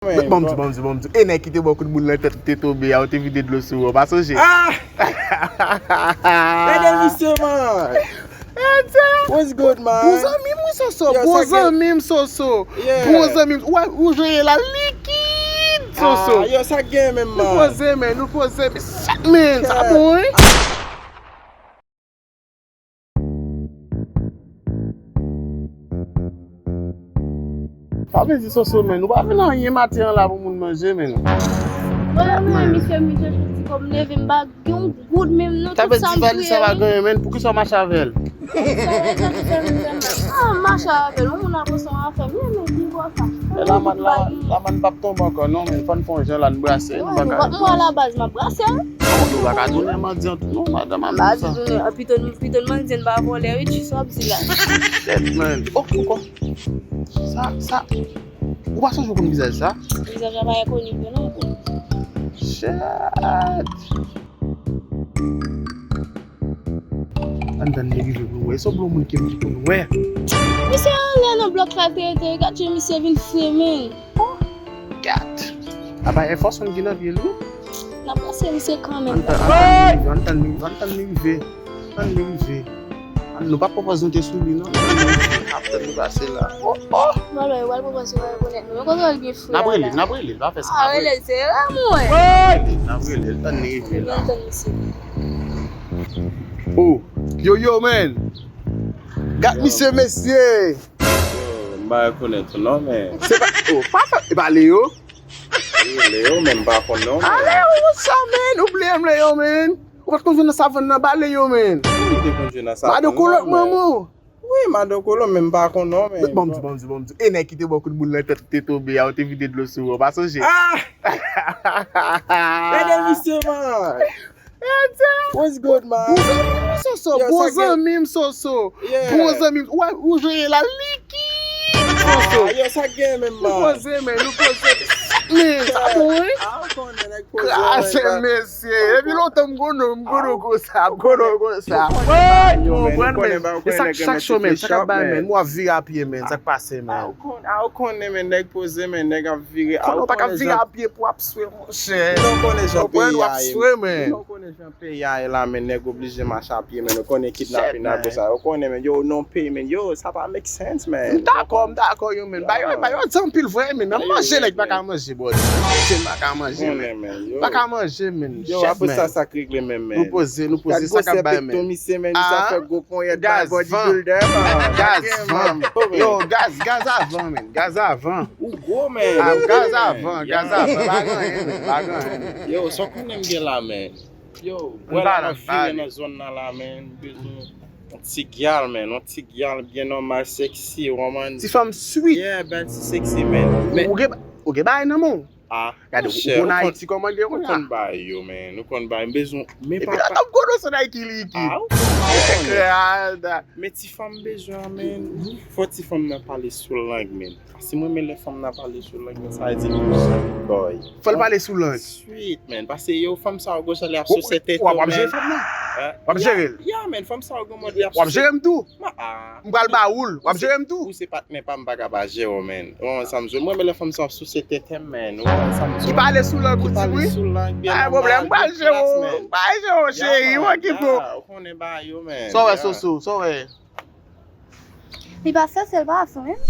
Bom di. E nek ki te beaucoup de moun la te tombe ya, ou te vide de l'eau sou, pas soje. Ah! Misye, man. What's good, man? Bouzan mim ou soso? Bouzan mim soso. Bouzan mim. Ou joye la liquide soso. Yo, sa gen men, man. Nou pose men. Shit, men. Sa bon, Pa ven di soso men, nou pa ven nan yon matin la pou moun manje men. Misye, chouti kom leve mba gyon goud men nou Ta tout bet sa di vali sa va ganyen men, pou ki sa mache avel? Mache avel, moun a poson a fem, men di bo sa. La man pap tombe ankon, non men, fan fonjen la nou brase. Mwa la baz ma brase. Nou baka donen man diyan tout, non, madame a Baz donen, piton man diyan ba vole, tu so ap zila. Shit man. Oh, kon. Sa. Ou pa sojou kon vizaj sa? Vizaj a baye koni, non? Shit. Andan neglije nou we, so blou moun kem di kon we. Misye, lè nan blok 5 te gache misye vin fremen. Gat. Aba e fos an gina biye lou? La plase misye kamen. Antan neglije. Nou pa propozon te sou li, non? Apte nou brase la. Malwe, wal propose wal bonet. Nou kon wal gen fwe. Nabrele, va fe sa. Wele se, mwen. Nabrele, tan neglije la. Antan misye. Oh, yo man. Gat misye mesye. Mba konet non, men. Se ba, pa fa, e ba Leo? Leo, men, mba konet non. Leo, what's up, man? Oubliye m Leo, man. Ou pat konjou nan savon nan ba Leo, man. Mado kolok mamou. Oui, mado kolok, men mba konet non, men. Bom di. E nek ki te beaucoup de moun la te tombe ya, ou te vide de l'eau sou, pas soje. Misye, man. What's good, man? Bouzan mim soso. Ou joye la liquide soso. Yo, sa gen men, man. Nou pose men. Men, sa bon, Krashe mesye. Ebi lotan mgono go sa. Sak show men, sak bay men. Mwa vire apye men, sak pase men. A ou konen men, neg pose men, neg ap vire. Konon pa ka vire apye pou ap swe monshe. Non konen jan pe men. Non konen jan pe yae la men, neg oblije mache apye men. Non konen kidnapping na bo sa. Non konen men, yo non pay men. Yo, sa pa make sense men. Dako yo men. Bayo zampil vwe men. Nan manje nek baka manje bodi. Baka manje men. Yo, apos sa sakrigle men men. Nou pose sak bay men. Misye men, sa fe go pon yet by bodybuilder man. Yo, gaz avan men. Gaz avan. Ou go men. Gaz avan. Bagan. Yo, so konen gen la men. Yo, wala na vire nan zon nan la men. Bezwen. On ti gyal men. On ti gyal bien normal, sexy, woman. Ti fam sweet. Yeah, ben ti sexy men. Ou ge bay nan moun? Gade, ou kon a iti koman gen ou kon bay yo men. Ou kon bay bezon. E pi la tam kono son a iki. Men ti fam bezon men. Fò ti fam nan pale sou lang men. Si mwen men le fam nan pale sou lang men, sa a di boy. Fòl pale sou lang? Sweet men. Pase yo fam sa ou go chale ap sou sete to men. Wap jere fam nan? Wap jere? Ya men, fam sa ou go mod li ap sou. Wap jere mtou? Mbal ba oul, wap jere mtou? Ou se patne pa mbaga ba jere men. Mwen men le fam sa ap sou sete tem men. Ki pale sou lang kouti mwi? Ay, problem, mbal jere chéri, wakipo. Kone ba yo men. Sowe soso, sowe. Li ba sa sel ba asan men?